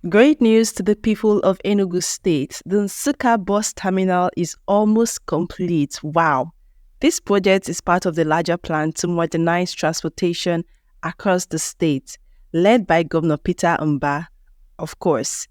Great news to the people of Enugu State. The Nsukka bus terminal is almost complete. Wow. This project is part of the larger plan to modernize transportation across the state, led by Governor Peter Mba, of course.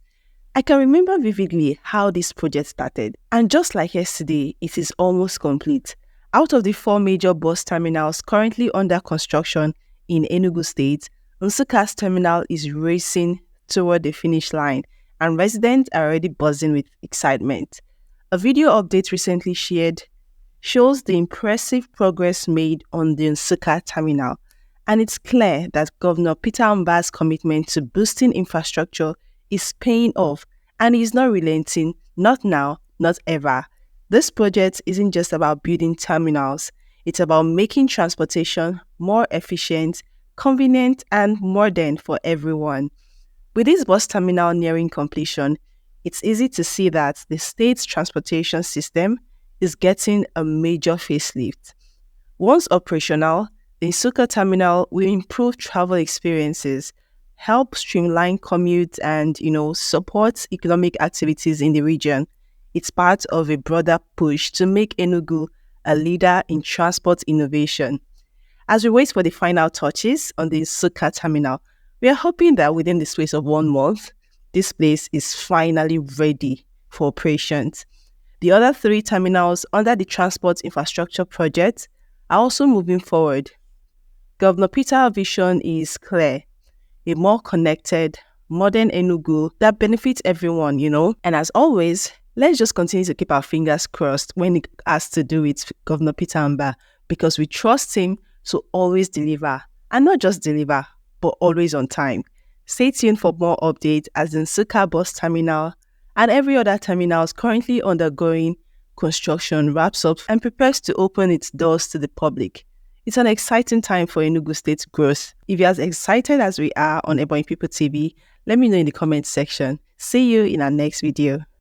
I can remember vividly how this project started, and just like yesterday, it is almost complete. Out of the four major bus terminals currently under construction in Enugu State, Nsukka's terminal is racing toward the finish line, and residents are already buzzing with excitement. A video update recently shared shows the impressive progress made on the Nsukka terminal, and it's clear that Governor Peter Mba's commitment to boosting infrastructure is paying off, and he's not relenting, not now, not ever. This project isn't just about building terminals, it's about making transportation more efficient, convenient, and modern for everyone. With this bus terminal nearing completion, it's easy to see that the state's transportation system is getting a major facelift. Once operational, the Nsukka terminal will improve travel experiences, help streamline commutes, and support economic activities in the region. It's part of a broader push to make Enugu a leader in transport innovation. As we wait for the final touches on the Nsukka terminal, we are hoping that within the space of 1 month, this place is finally ready for operations. The other three terminals under the Transport Infrastructure Project are also moving forward. Governor Peter's vision is clear: a more connected, modern Enugu that benefits everyone. And as always, let's just continue to keep our fingers crossed when it has to do with Governor Peter Mba, because we trust him to always deliver, and not just deliver, but always on time. Stay tuned for more updates as the Nsukka bus terminal and every other terminal is currently undergoing construction wraps up and prepares to open its doors to the public. It's an exciting time for Enugu State's growth. If you're as excited as we are on Ebony People TV, let me know in the comments section. See you in our next video.